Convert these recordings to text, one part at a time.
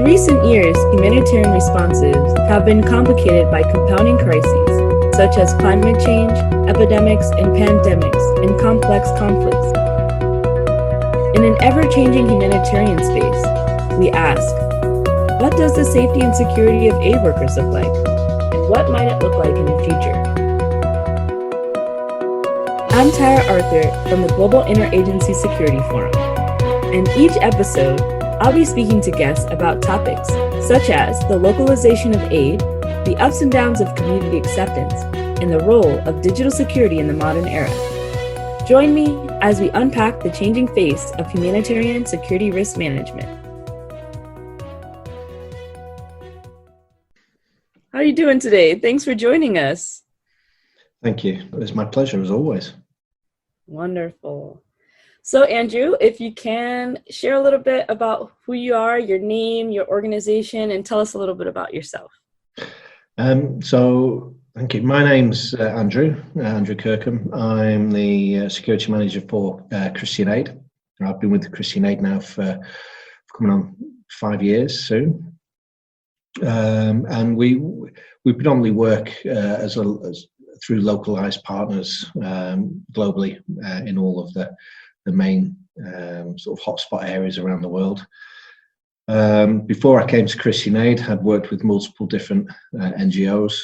recent years, humanitarian responses have been complicated by compounding crises, such as climate change, epidemics and pandemics, and complex conflicts. In an ever-changing humanitarian space, we ask, what does the safety and security of aid workers look like? And what might it look like in the future? I'm Tara Arthur from the Global Interagency Security Forum, and each episode, I'll be speaking to guests about topics such as the localization of aid, the ups and downs of community acceptance, and the role of digital security in the modern era. Join me as we unpack the changing face of humanitarian security risk management. How are you doing today? Thanks for joining us. Thank you. It's my pleasure as always. Wonderful. So Andrew, if you can share a little bit about who you are, your name, your organization, and tell us a little bit about yourself. Thank you. My name's Andrew Kirkham. I'm the security manager for Christian Aid. I've been with Christian Aid now for coming on 5 years soon. And we predominantly work as through localized partners globally in all of the main sort of hotspot areas around the world. Before I came to Christian Aid, I'd worked with multiple different NGOs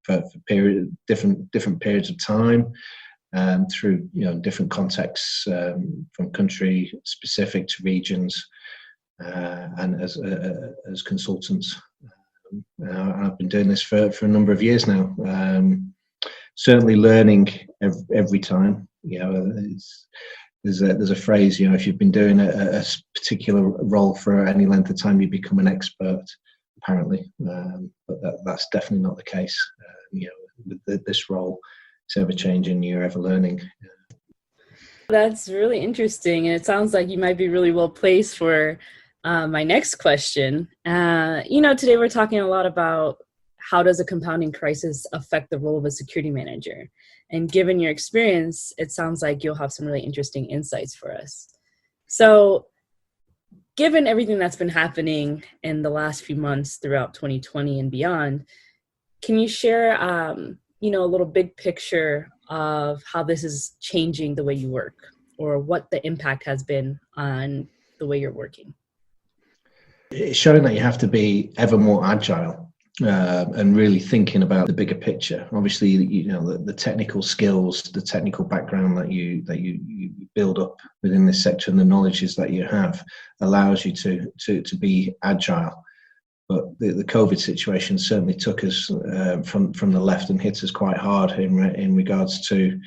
for different periods of time, through different contexts, from country specific to regions, and as consultants. I've been doing this for a number of years now. Certainly learning every time. There's a phrase, if you've been doing a particular role for any length of time, you become an expert, apparently. But that's definitely not the case. With this role, it's ever changing, you're ever learning. That's really interesting. And it sounds like you might be really well placed for my next question. Today we're talking a lot about how does a compounding crisis affect the role of a security manager? And given your experience, it sounds like you'll have some really interesting insights for us. So given everything that's been happening in the last few months throughout 2020 and beyond, can you share, a little big picture of how this is changing the way you work, or what the impact has been on the way you're working? It's showing that you have to be ever more agile. And really thinking about the bigger picture. Obviously, the technical skills, the technical background that you build up within this sector, and the knowledges that you have allows you to be agile. But the COVID situation certainly took us from the left and hit us quite hard in regards to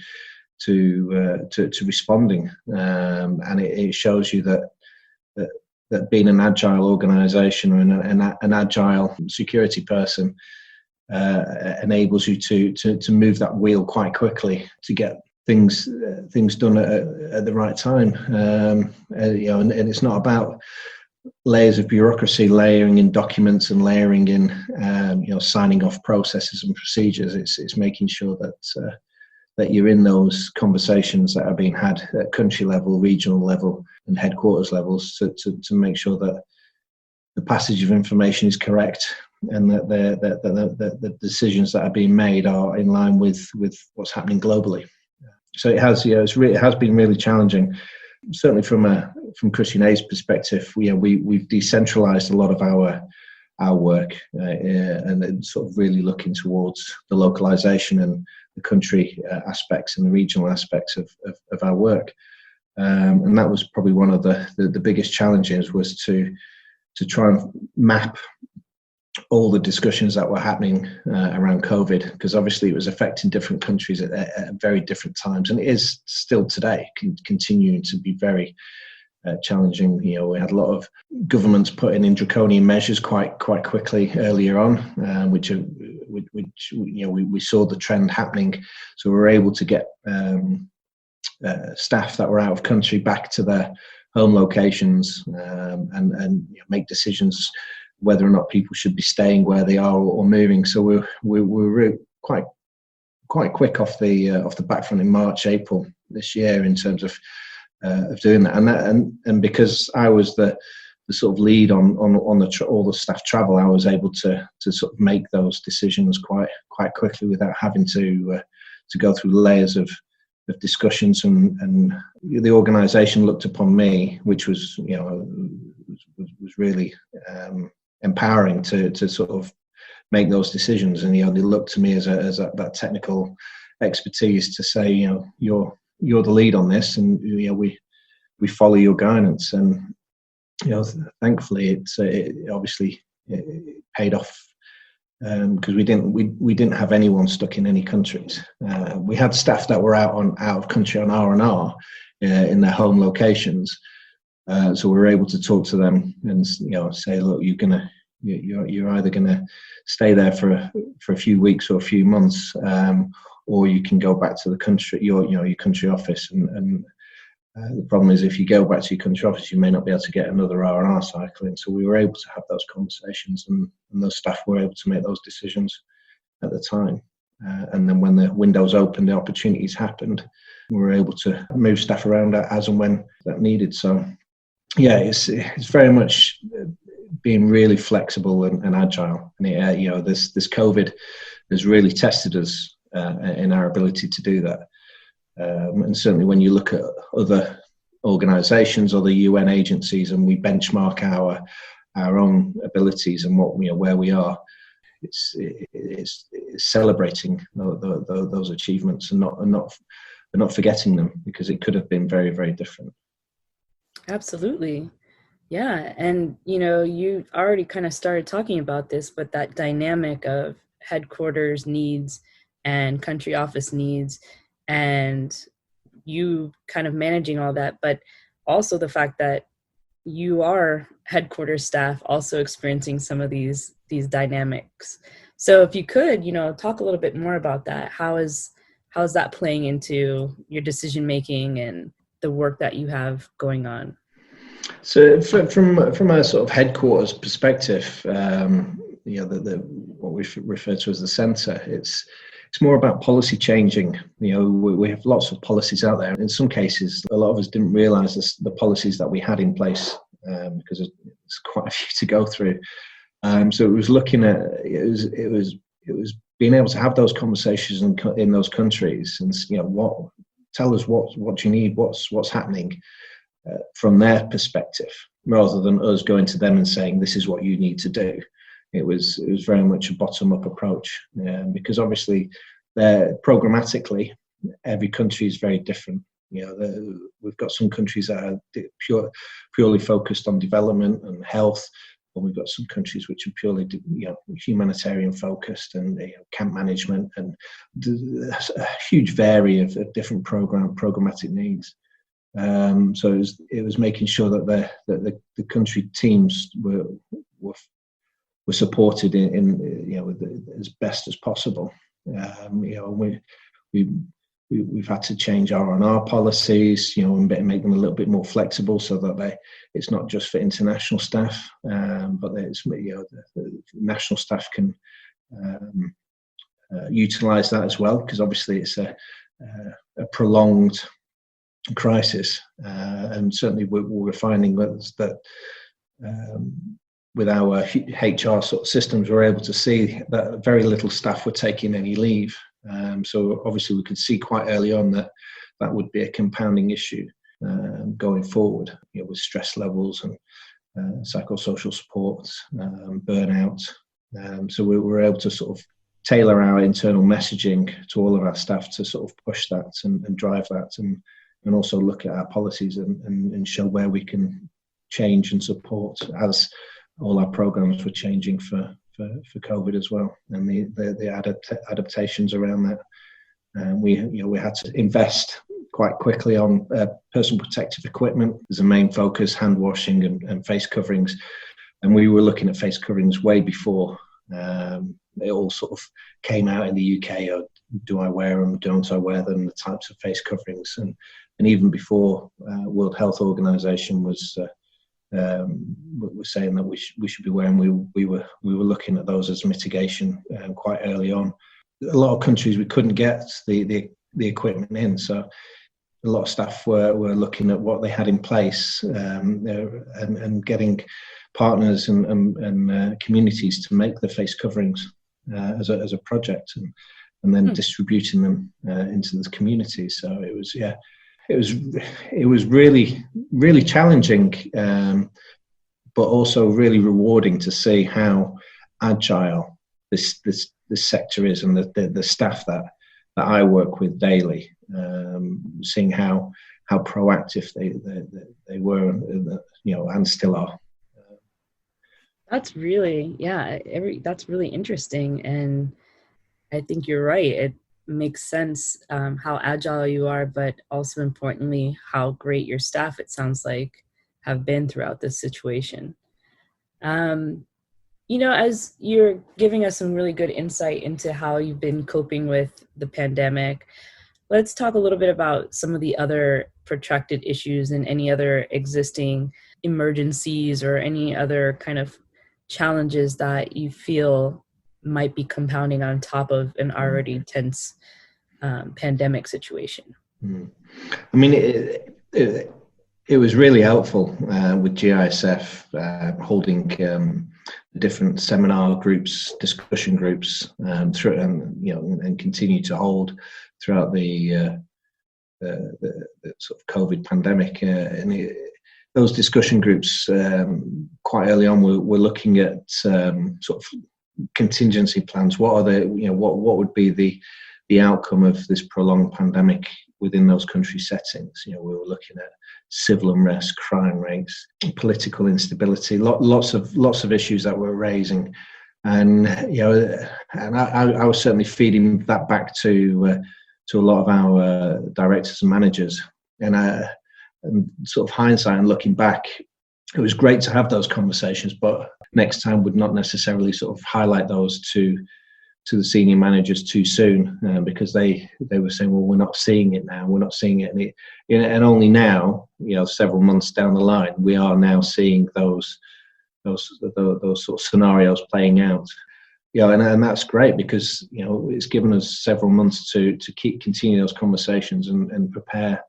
responding, and it shows you that being an agile organisation or an agile security person enables you to move that wheel quite quickly to get things done at the right time. And it's not about layers of bureaucracy, layering in documents and layering in signing off processes and procedures. It's making sure that you're in those conversations that are being had at country level, regional level, and headquarters levels to make sure that the passage of information is correct, and that the decisions that are being made are in line with what's happening globally. So it has been really challenging. Certainly from Christian Aid's perspective, we've decentralized a lot of our work, and sort of really looking towards the localization and the country aspects and the regional aspects of our work. And that was probably one of the biggest challenges, was to try and map all the discussions that were happening around COVID, because obviously it was affecting different countries at very different times, and it is still today continuing to be very challenging. We had a lot of governments putting in draconian measures quite quickly earlier on, which we saw the trend happening. So we were able to get staff that were out of country back to their home locations, and make decisions whether or not people should be staying where they are or moving. So we were quite quick off the back front in March, April this year in terms of doing that. And because I was the sort of lead on all the staff travel, I was able to sort of make those decisions quite quickly without having to go through layers of discussions, and the organisation looked upon me, which was was really empowering to sort of make those decisions, and they looked to me as that technical expertise to say, you're the lead on this, and we follow your guidance. And thankfully it obviously paid off, because we didn't have anyone stuck in any countries. We had staff that were out of country on R&R in their home locations, so we were able to talk to them and say, look, you're either gonna stay there for a few weeks or a few months, or you can go back to the country, your country office, and the problem is, if you go back to your country office, you may not be able to get another R&R cycle in. So we were able to have those conversations, and those staff were able to make those decisions at the time. And then when the windows opened, the opportunities happened, we were able to move staff around as and when that needed. So yeah, it's very much being really flexible and agile. And this COVID has really tested us in our ability to do that. And certainly when you look at other organisations, other UN agencies, and we benchmark our own abilities and where we are, it's celebrating those achievements and not forgetting them, because it could have been very, very different. Absolutely. Yeah. And, you already kind of started talking about this, but that dynamic of headquarters needs and country office needs, and you kind of managing all that, but also the fact that you are headquarters staff also experiencing some of these dynamics. So if you could, talk a little bit more about that. How is that playing into your decision making and the work that you have going on? So from a sort of headquarters perspective, what we refer to as the centre, it's more about policy changing. We have lots of policies out there. In some cases, a lot of us didn't realise the policies that we had in place, because there's quite a few to go through. So it was looking at it was being able to have those conversations in those countries, and tell us what you need, what's happening from their perspective, rather than us going to them and saying, this is what you need to do. It was very much a bottom-up approach, because obviously, programmatically, every country is very different. We've got some countries that are purely focused on development and health, and we've got some countries which are purely humanitarian focused and camp management, and a huge variety of different programmatic needs. So it was making sure that the country teams were supported in as best as possible. We've had to change R&R policies, and make them a little bit more flexible, so that it's not just for international staff, but it's the national staff can utilise that as well, because obviously it's a prolonged crisis, and certainly we're finding that. With our HR sort of systems, we're able to see that very little staff were taking any leave. So obviously we could see quite early on that would be a compounding issue going forward, with stress levels and psychosocial support, burnout. So we were able to sort of tailor our internal messaging to all of our staff to sort of push that and drive that, and also look at our policies and show where we can change and support, as all our programs were changing for COVID as well, and the adaptations around that. We had to invest quite quickly on personal protective equipment as a main focus, hand washing and face coverings, and we were looking at face coverings way before it all sort of came out in the UK. Or do I wear them? Don't I wear them? The types of face coverings, and even before World Health Organization was saying that we should be wearing. We were looking at those as mitigation quite early on. A lot of countries we couldn't get the equipment in, so a lot of staff were looking at what they had in place, and getting partners and communities to make the face coverings as a project, and then distributing them into the community. So it was really challenging, but also really rewarding to see how agile this sector is, and the staff that I work with daily, seeing how proactive they were, and still are. That's really, that's really interesting. And I think you're right. It makes sense how agile you are, but also importantly, how great your staff, it sounds like, have been throughout this situation. As you're giving us some really good insight into how you've been coping with the pandemic, let's talk a little bit about some of the other protracted issues and any other existing emergencies or any other kind of challenges that you feel might be compounding on top of an already tense pandemic situation. I mean, it was really helpful with GISF holding different seminar groups, discussion groups through, and continue to hold throughout the sort of COVID pandemic. Those discussion groups, quite early on, we're looking at sort of contingency plans. What are what would be the outcome of this prolonged pandemic within those country settings? We were looking at civil unrest, crime rates, political instability, lots of issues that we're raising, and I was certainly feeding that back to a lot of our directors and managers, and sort of hindsight and looking back, it was great to have those conversations, but next time would not necessarily sort of highlight those to the senior managers too soon, because they were saying, well, we're not seeing it now, we're not seeing it, and only now, several months down the line, we are now seeing those sort of scenarios playing out. And that's great, because it's given us several months to continue those conversations and prepare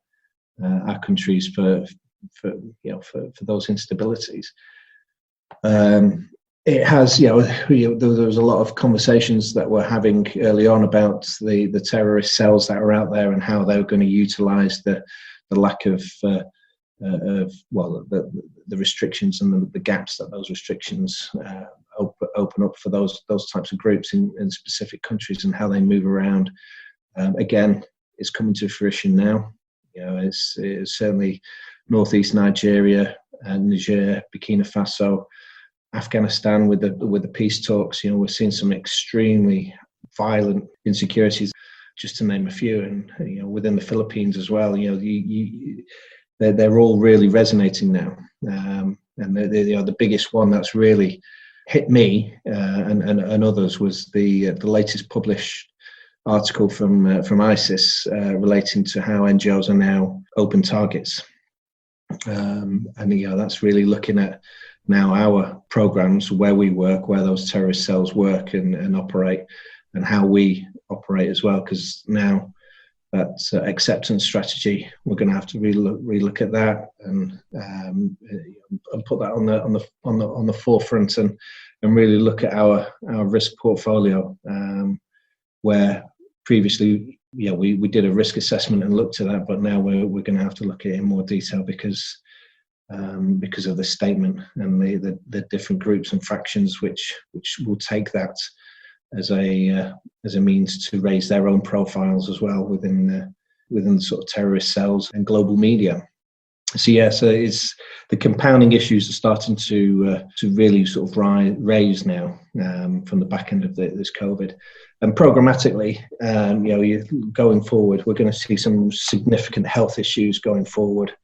our countries for those instabilities. It has, there was a lot of conversations that we're having early on about the terrorist cells that are out there and how they're going to utilise the lack of the restrictions and the gaps that those restrictions open up for those types of groups in specific countries, and how they move around. Again, it's coming to fruition now. It's certainly northeast Nigeria, Niger, Burkina Faso, Afghanistan with the peace talks. We're seeing some extremely violent insecurities, just to name a few, and within the Philippines as well. They're all really resonating now, and the biggest one that's really hit me and others was the latest published article from ISIS relating to how NGOs are now open targets, and that's really looking at now our programs, where we work, where those terrorist cells work and operate, and how we operate as well. Because now that acceptance strategy, we're going to have to relook at that and put that on the forefront and really look at our risk portfolio, where previously we did a risk assessment and looked at that, but now we're going to have to look at it in more detail because of the statement and the different groups and fractions which will take that as a means to raise their own profiles as well within the sort of terrorist cells and global media. So it's the compounding issues are starting to really sort of raise now from the back end of this COVID. And programmatically, going forward, we're going to see some significant health issues going forward,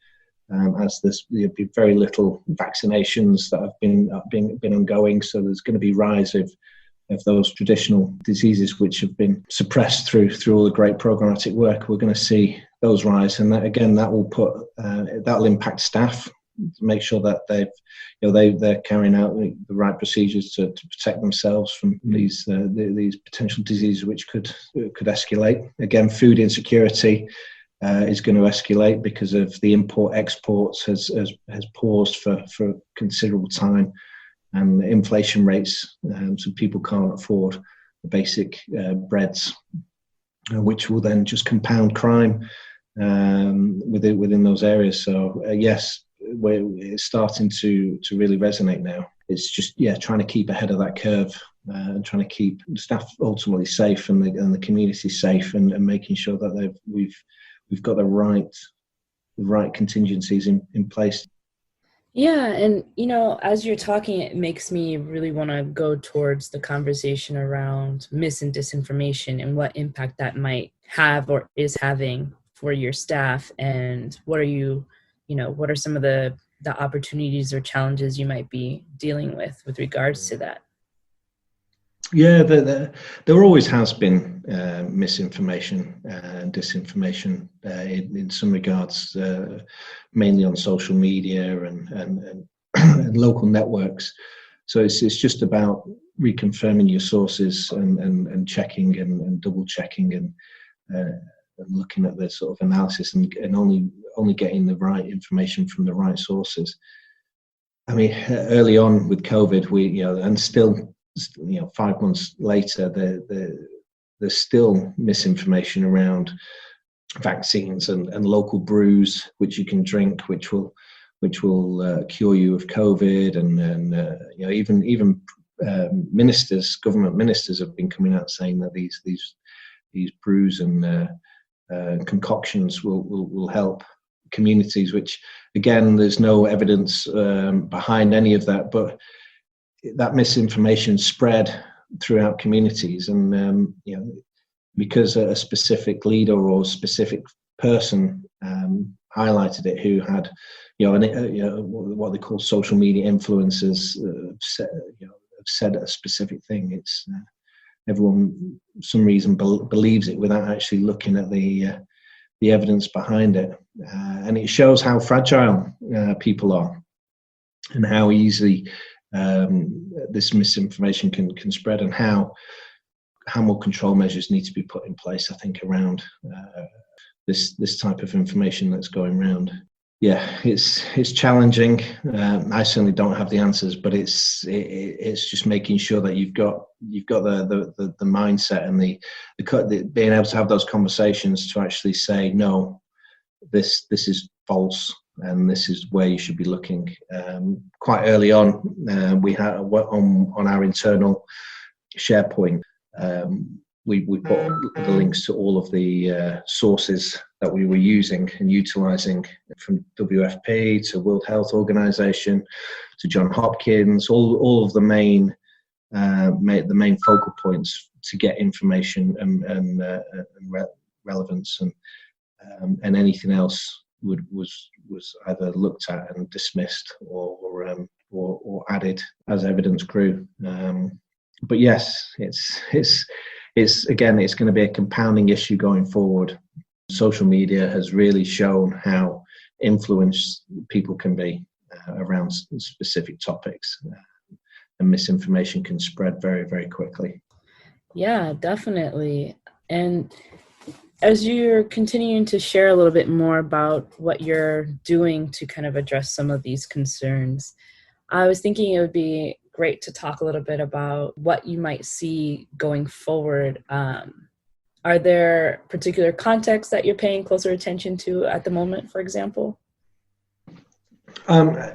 as there's be very little vaccinations that have been ongoing. So there's going to be rise of those traditional diseases which have been suppressed through all the great programmatic work. We're going to see those rise, and that will that'll impact staff to make sure that they're carrying out the right procedures to protect themselves from these potential diseases which could escalate. Again, food insecurity is going to escalate because of the exports has paused for considerable time, and inflation rates, so people can't afford the basic breads, which will then just compound crime within those areas. So yes, it's starting to really resonate now. It's just trying to keep ahead of that curve, and trying to keep staff ultimately safe and the community safe, and making sure that we've got the right contingencies in place. Yeah, and as you're talking, it makes me really want to go towards the conversation around mis and disinformation and what impact that might have or is having for your staff, and what are some of the opportunities or challenges you might be dealing with regards to that. Yeah, there always has been misinformation and disinformation in some regards, mainly on social media and local networks. So it's just about reconfirming your sources and checking and double checking and looking at the sort of analysis and only getting the right information from the right sources. I mean, early on with COVID, and still, 5 months later, there's still misinformation around vaccines and local brews which you can drink, which will cure you of COVID, and even government ministers have been coming out saying that these brews and concoctions will help communities, which again, there's no evidence behind any of that, but that misinformation spread throughout communities, and because a specific leader or specific person highlighted it, who had what they call social media influencers, have said a specific thing. It's everyone, for some reason, believes it without actually looking at the evidence behind it, and it shows how fragile people are and how easily this misinformation can spread, and how more control measures need to be put in place, I think, around this type of information that's going around. Yeah, it's challenging. I certainly don't have the answers, but it's just making sure that you've got the mindset and the being able to have those conversations to actually say, no, this is false, and this is where you should be looking. Quite early on, we had on our internal SharePoint, we put the links to all of the sources that we were using and utilising, from WFP to World Health Organization to Johns Hopkins, all of the main focal points to get information and relevance, and anything else was either looked at and dismissed or added as evidence grew. But yes, it's again, it's going to be a compounding issue going forward. Social media has really shown how influenced people can be around specific topics, and misinformation can spread very, very quickly. Yeah, definitely. And as you're continuing to share a little bit more about what you're doing to kind of address some of these concerns, I was thinking it would be great to talk a little bit about what you might see going forward. Are there particular contexts that you're paying closer attention to at the moment, for example?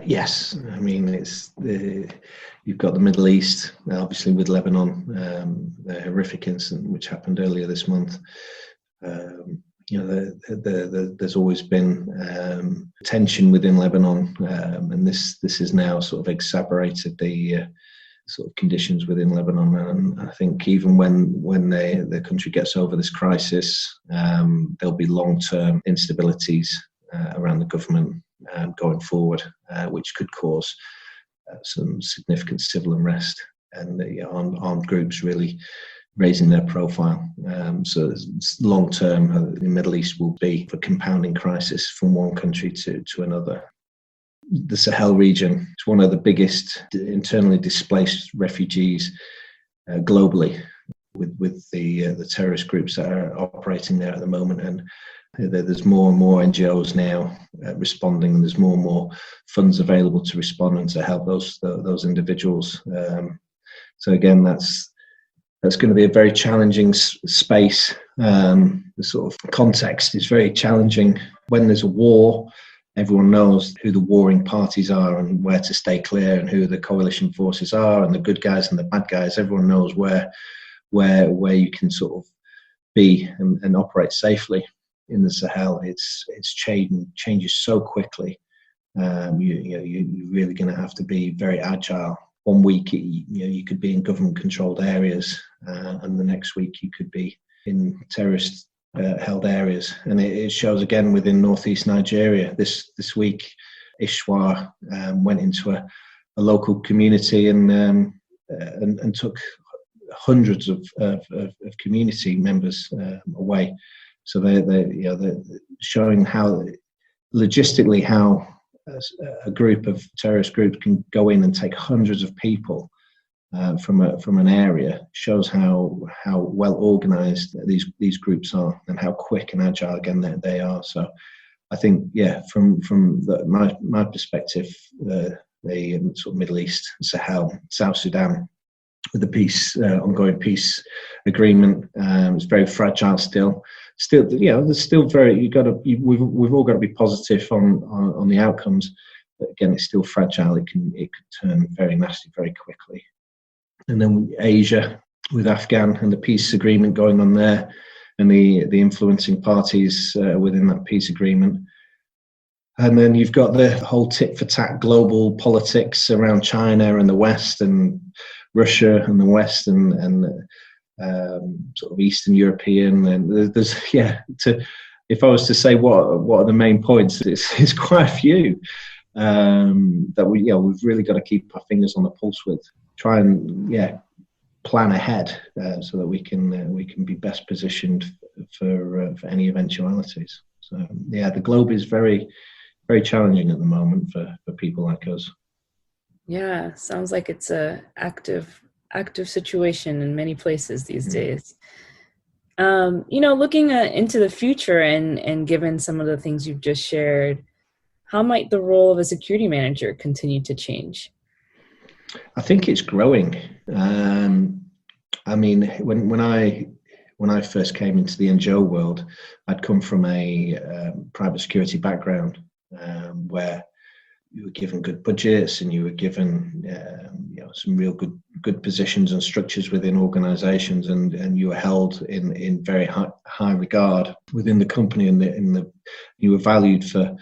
Yes, I mean, you've got the Middle East, obviously, with Lebanon, the horrific incident which happened earlier this month. There's always been tension within Lebanon, and this has now sort of exacerbated the sort of conditions within Lebanon. And I think even when the country gets over this crisis, there'll be long-term instabilities around the government going forward, which could cause some significant civil unrest, and the armed groups really raising their profile. So long term, the Middle East will be a compounding crisis from one country to another. The Sahel region is one of the biggest internally displaced refugees globally. with the terrorist groups that are operating there at the moment. And there's more and more NGOs now responding, and there's more and more funds available to respond and to help those individuals. So again, that's going to be a very challenging space. The sort of context is very challenging. When there's a war, everyone knows who the warring parties are and where to stay clear, and who the coalition forces are, and the good guys and the bad guys. Everyone knows where you can sort of be and operate safely. In the Sahel, it's changes so quickly. You're really going to have to be very agile. 1 week, you could be in government-controlled areas, and the next week you could be in terrorist held areas. And it shows again within northeast Nigeria. This week, Ishwa went into a local community and took hundreds of community members away. So they're showing how logistically how a group of terrorist groups can go in and take hundreds of people from an area. Shows how well organized these groups are, and how quick and agile again they are. So I think, from my perspective, the sort of Middle East, Sahel, South Sudan, with the ongoing peace agreement, it's very fragile still. There's still we've all got to be positive on the outcomes, but again, it's still fragile. It could turn very nasty very quickly. And then Asia, with Afghan and the peace agreement going on there, and the influencing parties within that peace agreement. And then you've got the whole tit-for-tat global politics around China and the West, and Russia and the West, and sort of Eastern European. And there's if I was to say what are the main points, it's quite a few that we've really got to keep our fingers on the pulse with. Try and plan ahead so that we can be best positioned for any eventualities. So the globe is very, very challenging at the moment for people like us. Yeah, sounds like it's a active situation in many places these days. Looking into the future and given some of the things you've just shared, how might the role of a security manager continue to change? I think it's growing. I mean, when I first came into the NGO world, I'd come from a private security background where you were given good budgets, and you were given some real good positions and structures within organisations, and you were held in very high regard within the company, and you were valued for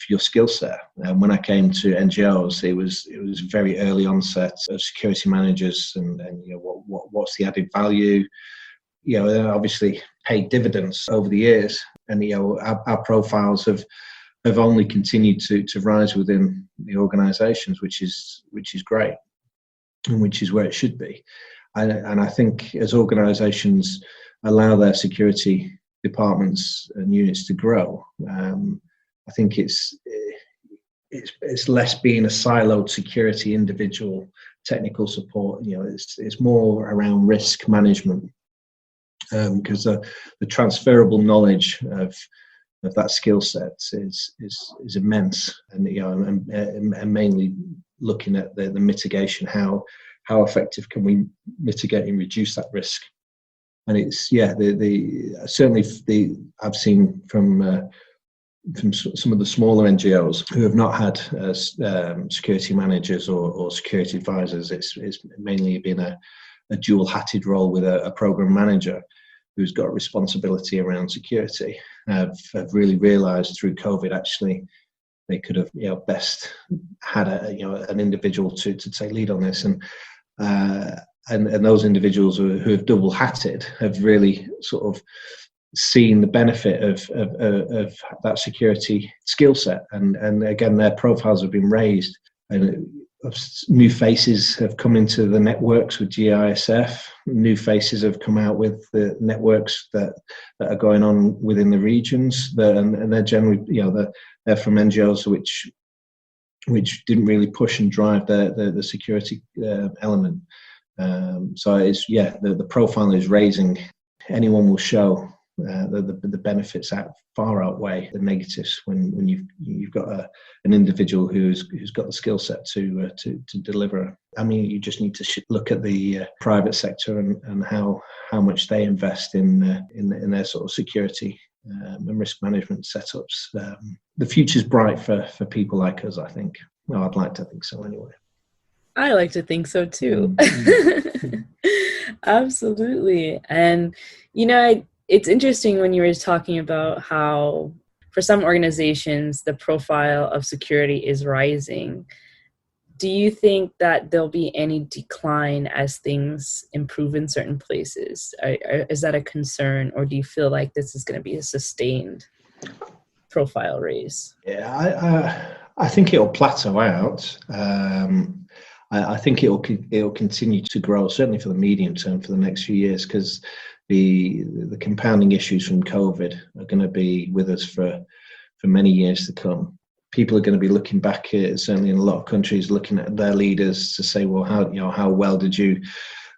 your skill set. And when I came to NGOs, it was very early onset of security managers, and what's the added value. Obviously paid dividends over the years, and our profiles have only continued to rise within the organisations, which is great, and which is where it should be. And I think as organisations allow their security departments and units to grow, I think it's less being a siloed security individual technical support. It's more around risk management, because the transferable knowledge of that skill set is immense, and mainly looking at the mitigation, how effective can we mitigate and reduce that risk. And it's certainly I've seen from some of the smaller NGOs who have not had security managers or security advisors. It's mainly been a dual-hatted role with a program manager who's got responsibility around security. Have really realised through COVID, actually, they could have best had an individual to take lead on this, and those individuals who have double-hatted have really sort of seen the benefit of that security skill set, and again their profiles have been raised, and new faces have come into the networks with GISF. New faces have come out with the networks that are going on within the regions, and they're generally they're from NGOs which didn't really push and drive the security element. So it's the profile is raising. Anyone will show the benefits far outweigh the negatives when you've got an individual who's got the skill set to deliver. I mean, you just need to look at the private sector and how much they invest in their sort of security and risk management setups. The future's bright for people like us, I think. Well, I'd like to think so anyway. I like to think so too. Absolutely. And, it's interesting when you were talking about how for some organizations, the profile of security is rising. Do you think that there'll be any decline as things improve in certain places? Is that a concern, or do you feel like this is going to be a sustained profile raise? Yeah, I think it'll plateau out. I think it'll continue to grow, certainly for the medium term, for the next few years, because the compounding issues from COVID are going to be with us for many years to come. People are going to be looking back at, certainly in a lot of countries, looking at their leaders to say, well, how well did you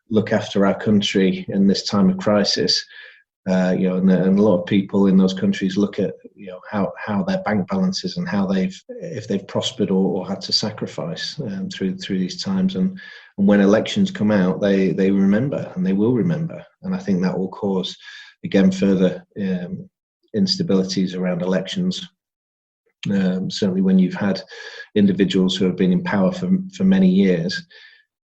look after our country in this time of crisis? And a lot of people in those countries look at how their bank balances and how if they've prospered or had to sacrifice through these times, and when elections come out, they remember, and they will remember, and I think that will cause again further instabilities around elections. Certainly, when you've had individuals who have been in power for many years,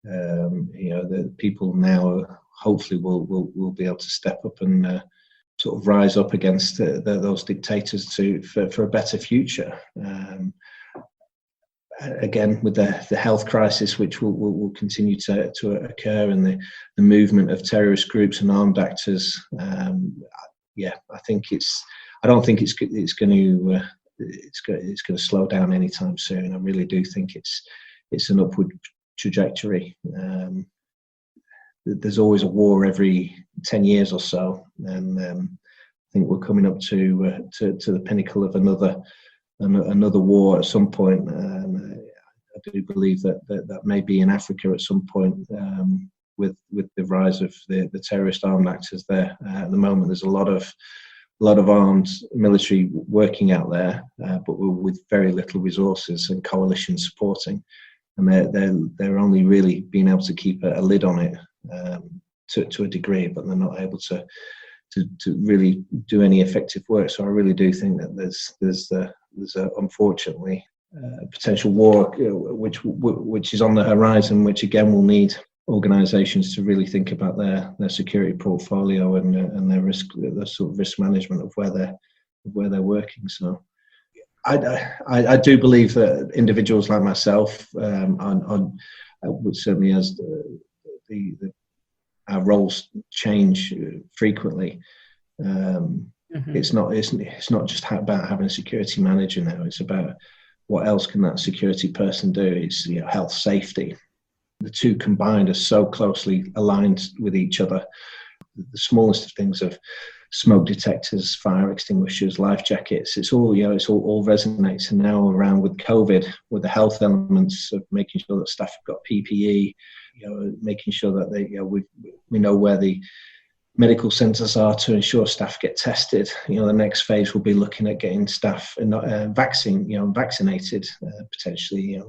the people now hopefully will be able to step up and sort of rise up against those dictators for a better future. Again, with the health crisis, which will continue to occur, and the movement of terrorist groups and armed actors, I don't think it's going to slow down anytime soon. I really do think it's an upward trajectory. There's always a war every 10 years or so, and I think we're coming up to the pinnacle of another war at some point. I do believe that may be in Africa at some point, with the rise of the terrorist armed actors there. At the moment, there's a lot of armed military working out there, but with very little resources and coalitions supporting, and they're only really being able to keep a lid on it to a degree, but they're not able to really do any effective work. So I really do think that there's unfortunately potential war which is on the horizon, which again will need organisations to really think about their security portfolio and their sort of risk management of where they're working. So I do believe that individuals like myself, would certainly, as our roles change frequently. It's not just about having a security manager now. It's about what else can that security person do. It's health, safety. The two combined are so closely aligned with each other. The smallest of things of smoke detectors, fire extinguishers, life jackets. It's all all resonates. And now around with COVID, with the health elements of making sure that staff have got PPE, making sure that we know where the medical centres are to ensure staff get tested. The next phase will be looking at getting staff vaccinated potentially,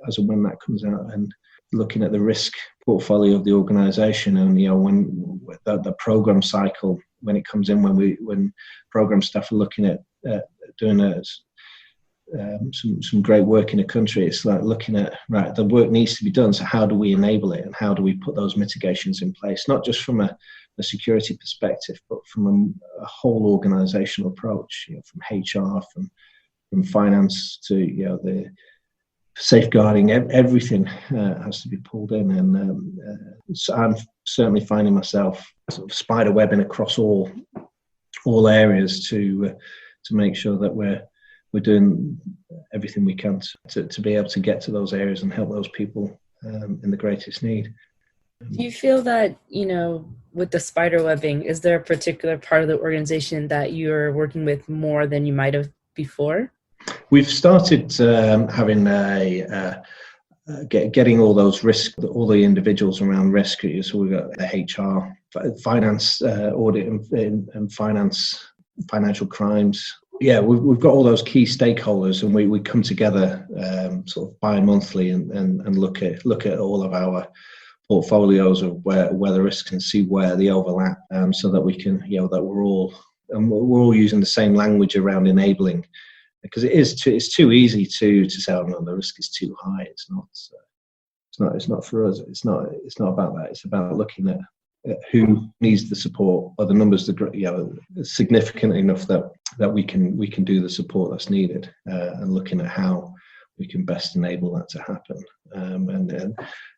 as and when that comes out, and looking at the risk portfolio of the organisation, and when the program cycle, when it comes in, when program staff are looking at doing some great work in a country, it's like looking at, right, the work needs to be done, so how do we enable it, and how do we put those mitigations in place, not just from a security perspective, but from a whole organisational approach, from HR, from finance to the safeguarding. Everything has to be pulled in, and so I'm certainly finding myself sort of spider webbing across all areas to make sure that we're doing everything we can to be able to get to those areas and help those people in the greatest need. Do you feel that, with the spider webbing, is there a particular part of the organization that you're working with more than you might have before? We've started having a getting all those risk, all the individuals around risk. So we've got the HR, finance, audit and finance, financial crimes. Yeah, we've got all those key stakeholders, and we come together sort of bi-monthly and look at all of our portfolios of where the risks, and see where the overlap, so that we can, that we're all using the same language around enabling, because it's too easy to say, oh no, the risk is too high. It's not for us. It's not about that. It's about looking at who needs the support, or the numbers significant enough that we can do the support that's needed, and looking at how we can best enable that to happen. And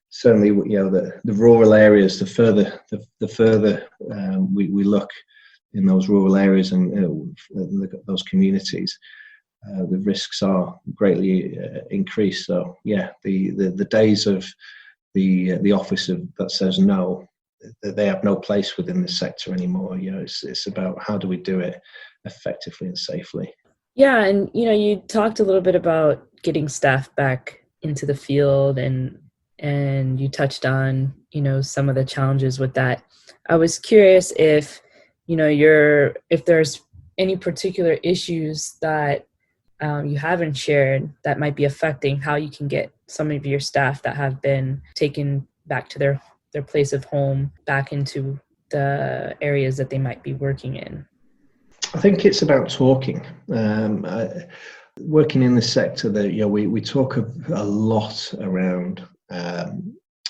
certainly, the rural areas, the further we look in those rural areas and look at those communities, the risks are greatly increased. So yeah, the days of the office that says no, they have no place within this sector anymore. It's about how do we do it effectively and safely. Yeah, and you talked a little bit about getting staff back into the field, and you touched on some of the challenges with that. I was curious if if there's any particular issues that you haven't shared that might be affecting how you can get some of your staff that have been taken back to their place of home back into the areas that they might be working in. I think it's about talking. Working in this sector, that we talk a lot around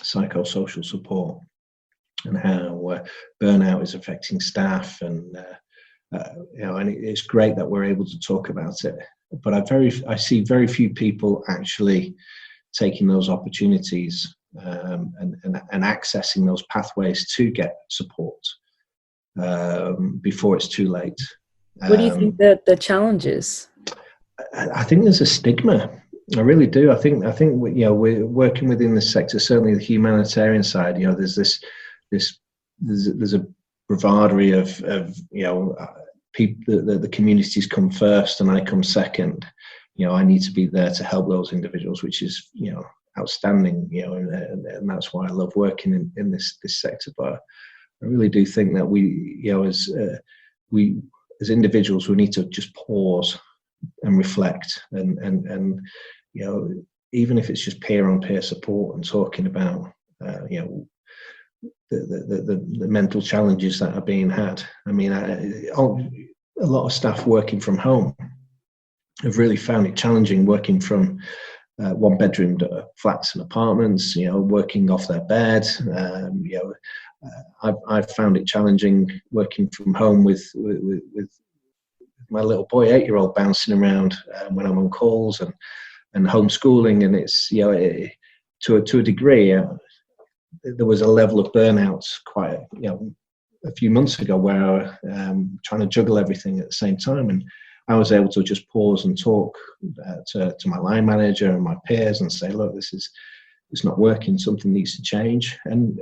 psychosocial support and how burnout is affecting staff, and and it's great that we're able to talk about it. But I see very few people actually taking those opportunities and accessing those pathways to get support before it's too late. What do you think that the challenge is? I think there's a stigma. I really do. I think we're working within this sector, certainly the humanitarian side. There's a bravado of people, the communities come first and I come second. I need to be there to help those individuals, which is outstanding. And that's why I love working in this sector. But I really do think that we as individuals, we need to just pause and reflect, and even if it's just peer-on-peer support and talking about the mental challenges that are being had. I mean, a lot of staff working from home have really found it challenging working from one-bedroom flats and apartments. Working off their bed. I've found it challenging working from home with my little boy, 8-year-old, bouncing around when I'm on calls, and homeschooling, and it's to a degree. There was a level of burnout quite a few months ago where trying to juggle everything at the same time, and I was able to just pause and talk to my line manager and my peers and say, look, it's not working, something needs to change, and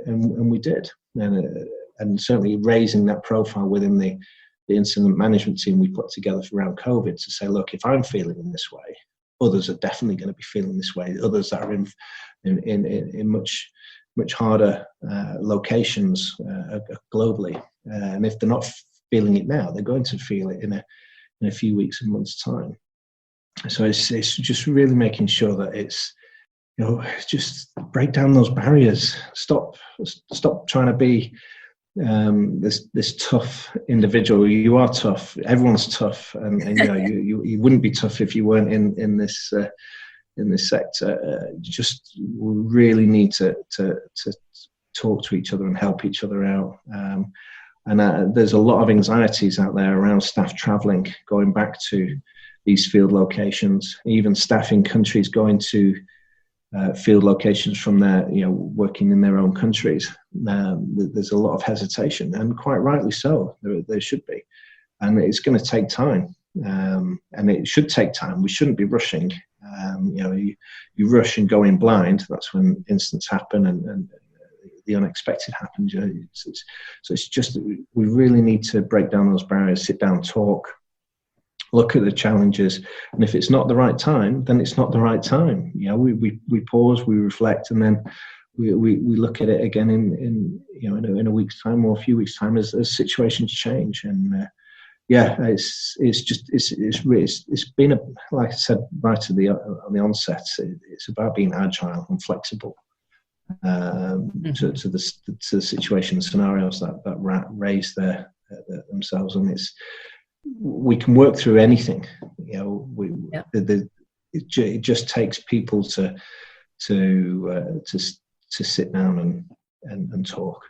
we did, and certainly raising that profile within the incident management team we put together around COVID to say, look, if I'm feeling in this way, others are definitely going to be feeling this way. Others that are in much harder locations globally, and if they're not feeling it now, they're going to feel it in a few weeks and months' time. So it's just really making sure that it's just break down those barriers. Stop trying to be this tough individual. You are tough. Everyone's tough, and you wouldn't be tough if you weren't in this sector. Just we really need to talk to each other and help each other out. And there's a lot of anxieties out there around staff travelling, going back to these field locations, even staff in countries going to field locations from their, working in their own countries. There's a lot of hesitation, and quite rightly so. There should be, and it's going to take time, and it should take time. We shouldn't be rushing. You rush and go in blind. That's when incidents happen, and the unexpected happens. So it's just that we really need to break down those barriers, sit down, talk, look at the challenges, and if it's not the right time, then it's not the right time. We pause, we reflect, and then we look at it again in a week's time or a few weeks' time as situations change. And it's been like I said right at the onset, it's about being agile and flexible to the situation, scenarios that raise themselves, and we can work through anything. It just takes people to sit down and talk,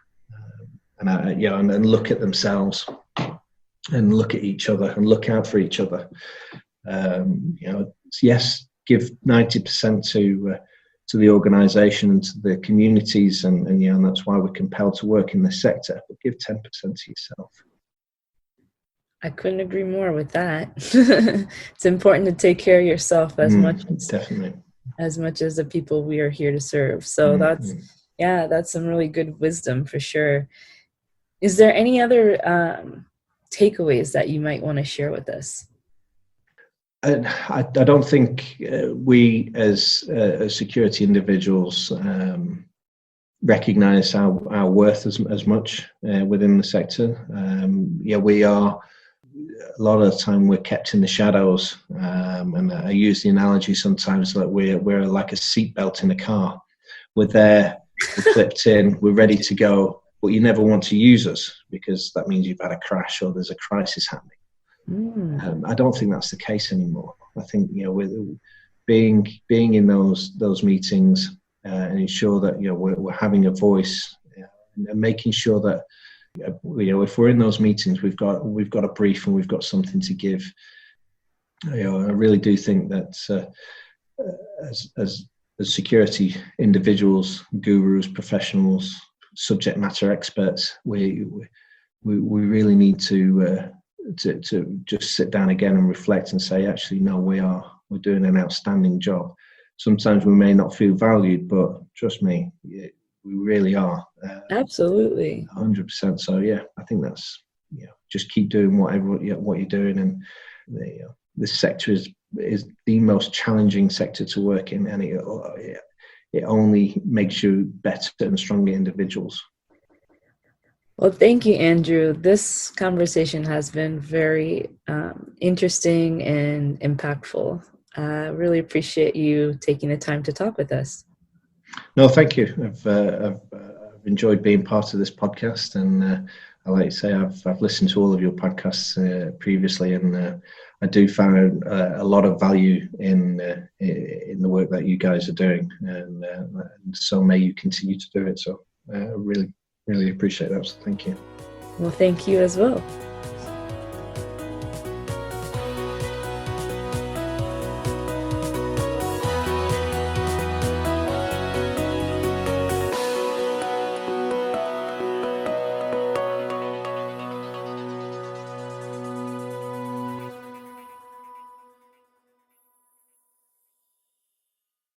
and look at themselves and look at each other and look out for each other. Yes, give 90% to the organisation and to the communities, and that's why we're compelled to work in this sector. But give 10% to yourself. I couldn't agree more with that. It's important to take care of yourself as much as the people we are here to serve. So that's some really good wisdom for sure. Is there any other takeaways that you might want to share with us? I don't think we as security individuals recognise our worth as much within the sector. We are, a lot of the time we're kept in the shadows, and I use the analogy sometimes that we're like a seatbelt in a car. We're there, we're clipped in, we're ready to go, but you never want to use us because that means you've had a crash or there's a crisis happening. I don't think that's the case anymore. I think with being in those meetings and ensure that we're having a voice, and making sure that if we're in those meetings, we've got a brief and we've got something to give. I really do think that as security individuals, gurus, professionals, subject matter experts, we really need to just sit down again and reflect and say, actually, no, we're doing an outstanding job. Sometimes we may not feel valued, but trust me, we really are. Absolutely. 100%. So I think that's, just keep doing what you're doing. And this sector is the most challenging sector to work in, and it only makes you better and stronger individuals. Well, thank you, Andrew. This conversation has been very interesting and impactful. I really appreciate you taking the time to talk with us. No, thank you. I've enjoyed being part of this podcast, and I like to say I've listened to all of your podcasts previously, and I do find a lot of value in the work that you guys are doing, and so may you continue to do it. So really appreciate that. So thank you. Well, thank you as well.